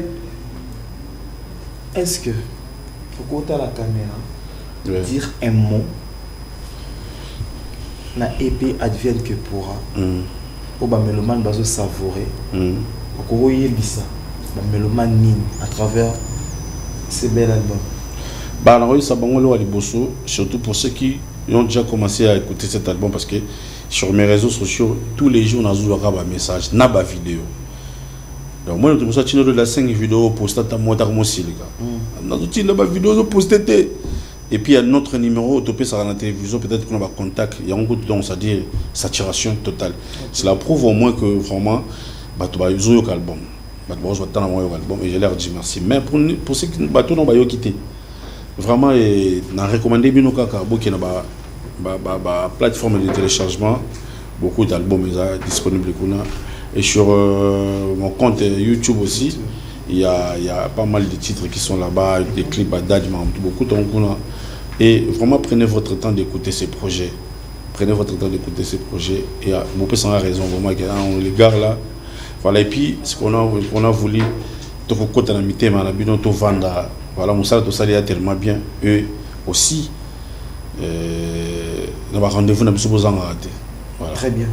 Est-ce que, pour côté la caméra, dire un mot, na épée advienne que pourra, pour que le mélomane va se savourer, pour que le mélomane mine à travers ces bel albums. Surtout pour ceux qui ont déjà commencé à écouter cet album parce que sur mes réseaux sociaux, tous les jours, on a un message, on a une vidéo. Donc, moi, je suis de la 5 vidéos postées à moi, on a une vidéo postée. Et puis, il y a notre numéro, topé sur la télévision, peut-être qu'on a un contact, il y a un goût, donc ça dit saturation totale. Cela prouve au moins que vraiment, il y a un album. Et je leur dis merci. Mais pour ceux qui n'ont quitté, vraiment, on a recommandé bien qu'il y a une plateforme de téléchargement, beaucoup d'albums sont disponibles. Et sur mon compte YouTube aussi, il y a pas mal de titres qui sont là-bas, des clips à date, beaucoup de temps. Et vraiment, prenez votre temps d'écouter ces projets. Et vous pouvez s'en raison, vraiment, les gars là. Voilà, et puis, ce qu'on a voulu, tu faut côté na mité mais na bino to vanda voilà Moussa to ça tellement bien eux aussi on va rendez-vous na biso bozanga raté voilà très bien.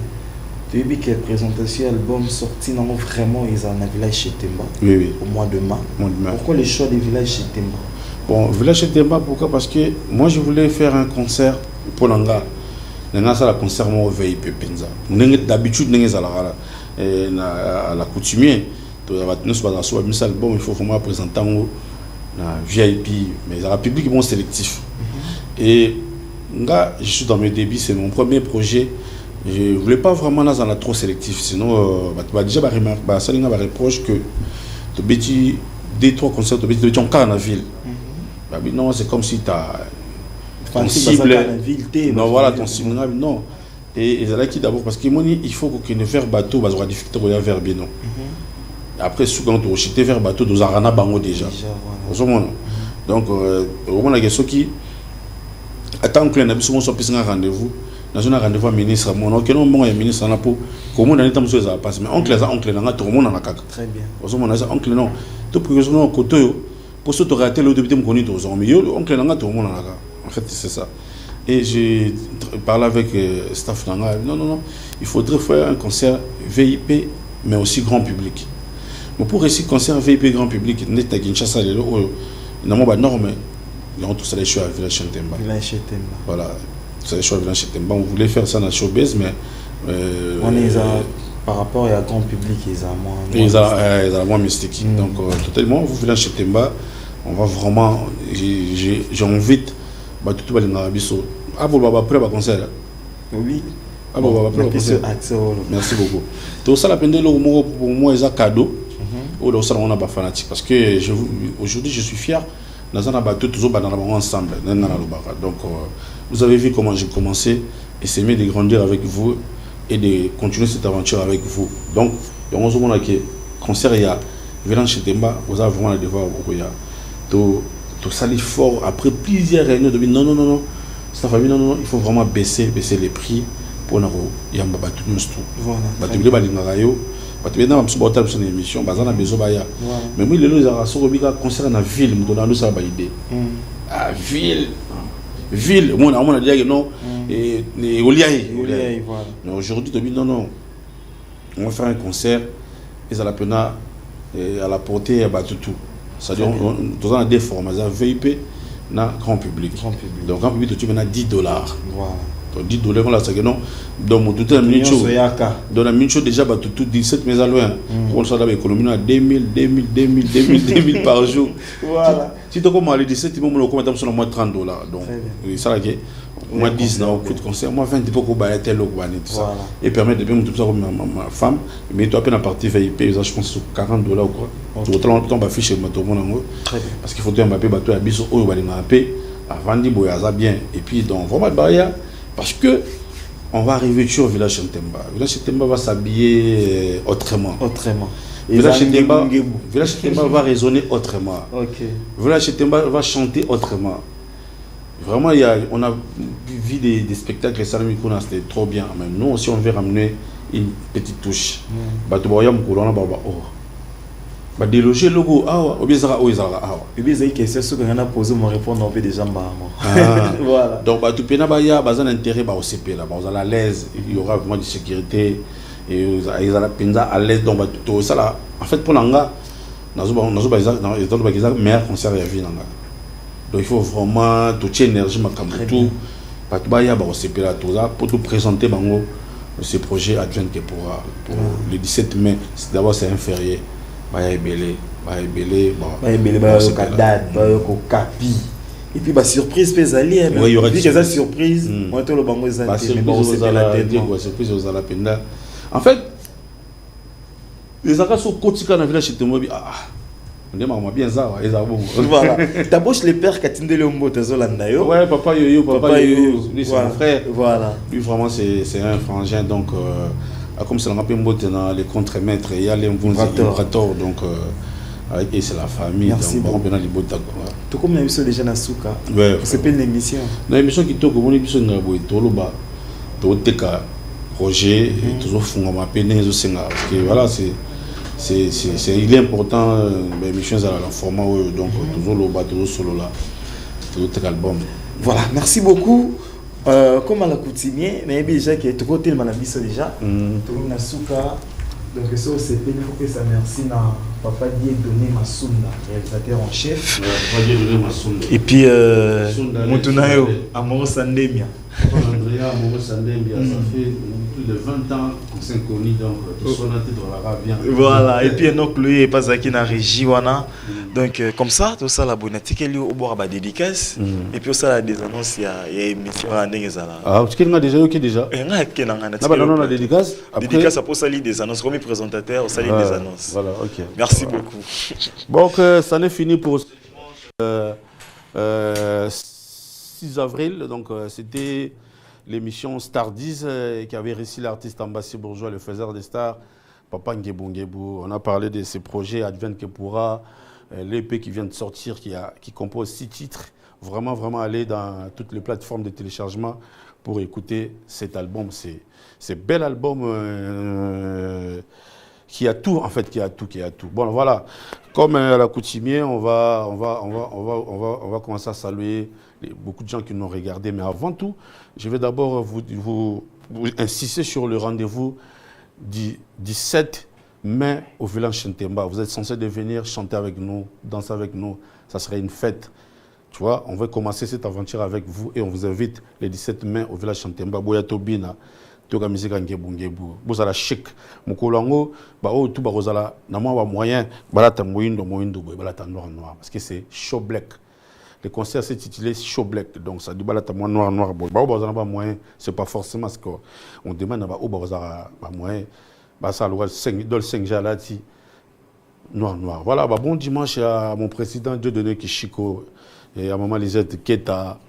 Tu as vu que la présentation album sorti non vraiment ils en a village chez Temba. Oui. Au mois de mars. Pourquoi le choix des villages chez Temba? Bon, village chez Temba, pourquoi? Parce que moi je voulais faire un concert pour Nanga. Nanga ça la concert moi au VIP Penza. D'habitude Nanga ça la la coutumier. Tu vas tenir sur la soirée mais album il faut vraiment présenter en VIP mais la public bon sélectif. Et Nga je suis dans mes débuts, c'est mon premier projet. Je voulais pas vraiment dans un trop sélectif, sinon déjà ça n'a pas reproche que tu bêtis des trois concerts, tu bêtis encore dans la ville. Non, c'est comme si tu as ton cible. Non, voilà ton cible. Non. Et c'est là qui d'abord parce qu'il faut que ne faire bateau, bah aura difficulté à vers bien non. Après souvent tu rejeter vers bateau dans arana bango déjà. Donc au moins la question qui attend que les souvent soit plus un rendez-vous. Dans un rendez-vous à ministre, mon oncle non bon ministre en pour comment dans l'état monsieur ça passe mais oncle n'a tout le monde en a caca. Très bien. Parce que mon oncle non tout pour que non côté pour se rater le député me connaît tous mais oncle n'a tout le monde en a caca. En fait c'est ça. Et j'ai parlé avec staff nanga non il faudrait faire un concert VIP mais aussi grand public. Mais pour réussir concert VIP grand public n'est à Kinshasa les non pas norme ils ont tous les choix à Village Temba. Voilà. C'est le choix de Temba. On voulait faire ça dans le showbiz, mais on est par rapport à grand public, ils ont moins mystique. Donc totalement, vous venez chez Temba, on va vraiment, j'invite tout le monde à après le concert. Oui. Merci beaucoup. Tout ça, la peine de l'eau pour moi, c'est un cadeau. On a pas fanatique parce que aujourd'hui, je suis fier. Nous avons toujours ensemble. Donc, vous avez vu comment j'ai commencé et c'est mieux de grandir avec vous et de continuer cette aventure avec vous. Donc, on se dit que concert il y a venant chez Temba, vous avez vraiment le devoir tout salir fort après plusieurs réunions de non, cette famille non, il faut vraiment baisser les prix pour nous yamba batu tout. Voilà. Tu viens dans une émission, tu as besoin de mais moi, les gens qui ont concert dans la ville, je donne ça idée. La ville, moi, on a dit que non, et mais aujourd'hui, non, on va faire un concert, et ça la à la portée à tout. C'est-à-dire, on a des formats, VIP, dans grand public. Donc, grand public, tu as $10. Voilà. Donc $10 là c'est que non donc tout un minute dans la minute déjà bah tout 17 mais à loin on ça d'abord économie à 2000 par jour voilà si tu commences à 17 tu me commenter sur moins $30 donc ça là que moi 10 là au coup de concert moi 20 pour qu'on tel ou tout ça et permettre de bien tout ça comme ma femme mais toi à peine à partir VIP je pense sur $40 ou quoi tout le temps bah fiche tout le monde parce qu'il faut que Mbappé bateau à biso au va Mbappé avant de boyaza bien et puis donc vraiment barrière parce que on va arriver sur Village Temba. Village Temba va s'habiller autrement. Village Temba va raisonner autrement. Village Temba va chanter autrement. Vraiment, on a vu des spectacles, c'était trop bien. Mais nous aussi, on veut ramener une petite touche. Déloger le logo ou bien ça et bien c'est question ce que on a posé me répondre on fait déjà voilà donc tout pena baya bazan intérêt ba OCP là ba à l'aise il y aura vraiment de sécurité et ils la penza à l'aise donc tout ça là en fait pour nanga nazo ba meilleur concert ya vie nanga donc il faut vraiment toute énergie makambo tout ba baya ba OCP là tout ça pour tout présenter bango ce projet adjoint que pour le 17 mai d'abord c'est un férié et puis bah surprise peut aller il y aura des surprises moi tout le bango surprise aux ala penda en fait les accords sont quotidiens dans village chez Temba on est maman bien ça voilà d'abord les pères Katinde Leombo tezolanda yo ouais papa yo lui c'est mon frère voilà lui vraiment c'est un frangin donc comme c'est dans les contre-maîtres, il y a les impérateurs, donc et c'est la famille. Merci donc, tout comme on a vu déjà dans Souka, c'est pas une émission. L'émission qui tourne, comme l'émission de Toloba, Toteka, Roger, toujours Fungama, Péné, voilà, il est important, mais Michel a le format, donc toujours le bas, toujours solo là, toujours tel album. Voilà, merci beaucoup. Comme à l'accoutumée, mais déjà que tu côté le manabis déjà, tu as souka. Donc ça c'est il faut que ça merci na papa Dieu donner ma sonda, réalisateur en chef. Papa Dieu donner ma sonda. Et puis Mutunayo Amoro Sandemia. Andrea Amoro Sandemia, ça fait plus de 20 ans qu'on s'est connus, donc tout son titre la bien. Voilà, et puis un autre lui est pas qui na régie wana. Donc comme ça tout ça la bonatique lui au bord ba dédicace et puis ça la des annonces il y a émission à ndengezala. Ah, tu connais déjà OK déjà. Non la dédicace. Dédicace après ça lit des annonces comme présentateur, ça lit des annonces. Voilà, OK. Merci beaucoup. Donc ça n'est fini pour 6 avril, donc c'était l'émission Star 10 qui avait réussi l'artiste Ambassi Bourgeois, le faiseur des stars, Papa Ngebou. On a parlé de ses projets Advent Kepura, l'EP qui vient de sortir, qui compose 6 titres. Vraiment aller dans toutes les plateformes de téléchargement pour écouter cet album. C'est bel album qui a tout, en fait, qui a tout. Bon, voilà. Comme à l'accoutumée, on va commencer à saluer beaucoup de gens qui nous ont regardés. Mais avant tout, je vais d'abord vous insister sur le rendez-vous du 17 mai au village Chantemba. Vous êtes censés venir chanter avec nous, danser avec nous. Ça serait une fête. Tu vois, on va commencer cette aventure avec vous et on vous invite le 17 mai au village Chantemba. Boya Tobina. Toka musique ngebu bozala chic mukolango ba o tout ba rozala na mwa moyen balata moindo boy balata noir parce que c'est show black. Le concert s'est titulé show black, donc ça dit balata noir boy ba bazala ba moyen, c'est pas forcément ce qu'on demande ba o bazala ba moyen ba ça le 5 dol 5 jalati noir. Voilà, bah bon dimanche à mon président Dieudonné Kishiko et à maman Lisette Keta.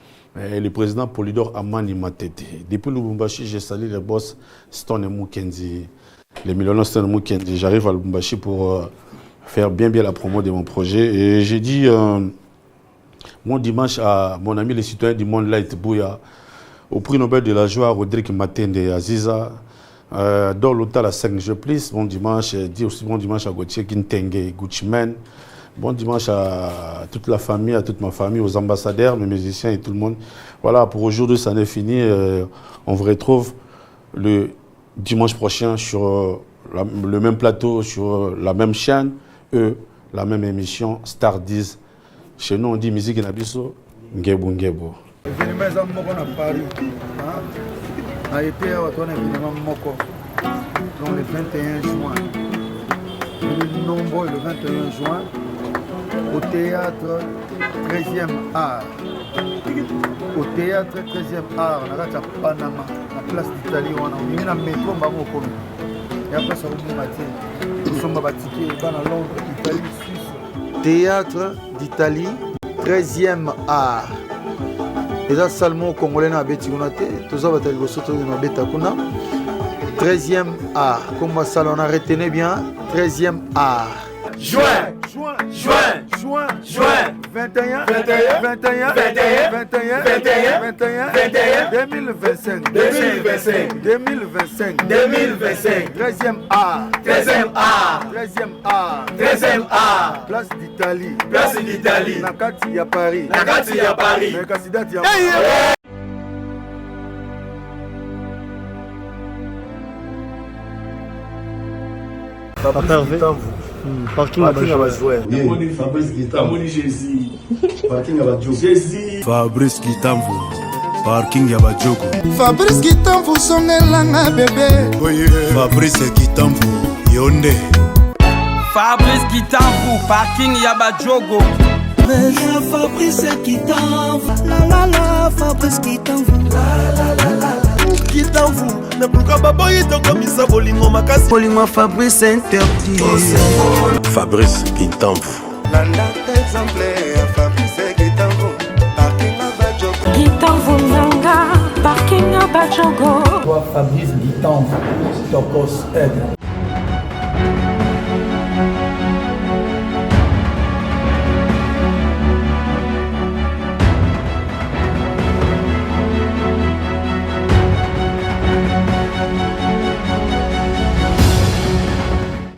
Et le président Polydor Amani Matete. Depuis Lubumbashi, j'ai salué les boss Stone et Mukendi, les millionnaires Stone et Mukendi. J'arrive à Lubumbashi pour faire bien la promo de mon projet. Et j'ai dit mon dimanche à mon ami le citoyen du monde Light Bouya, au prix Nobel de la joie, Rodrigue Matende et Aziza, dans l'hôtel à 5 je plis. Bon dimanche, dit aussi bon dimanche à Gauthier Kintenge, Gucciman. Bon dimanche à toute la famille, à toute ma famille, aux ambassadeurs, mes musiciens et tout le monde. Voilà, pour aujourd'hui, ça n'est fini. On vous retrouve le dimanche prochain sur le même plateau, sur la même chaîne, la même émission, Star 10. Chez nous, on dit musique et nabiso, ngebu. Événement à Paris. A été un événement moko. Donc le 21 juin. Le nombreux le 21 juin. Au théâtre 13e art. Au théâtre 13e art, on a Panama, la place d'Italie, on a un métro, et après ça, nous sommes bâtis dans Londres, Italie, Suisse. Théâtre d'Italie 13e art. Et là, seulement Congolais n'a pas été tous les autres 13e art. Comme ça, on a retenu bien 13e art. Juin 21 2025 13e art place d'Italie Nakati à Paris Papa Hervé, parking à Bajouer. Fabrice Kitamvu, parking ya Bajogo. Fabrice Kitamvu songelanga bébé. Fabrice Kitamvu, Yonde. Fabrice Kitamvu, parking ya Bajogo. Fabrice Kitamvu, la Fabrice Kitamvu, la. Kitamvu, na pluka baboyi tokomisa bolingo makasi. Bolingo Fabrice interdit. Fabrice Kitamvu. Landa exemplaire, Fabrice Kitamvu, parking à Bajogo. Kitamvu Nanga, parking à Bajogo. Fabrice Kitamvu, Tokos Aide.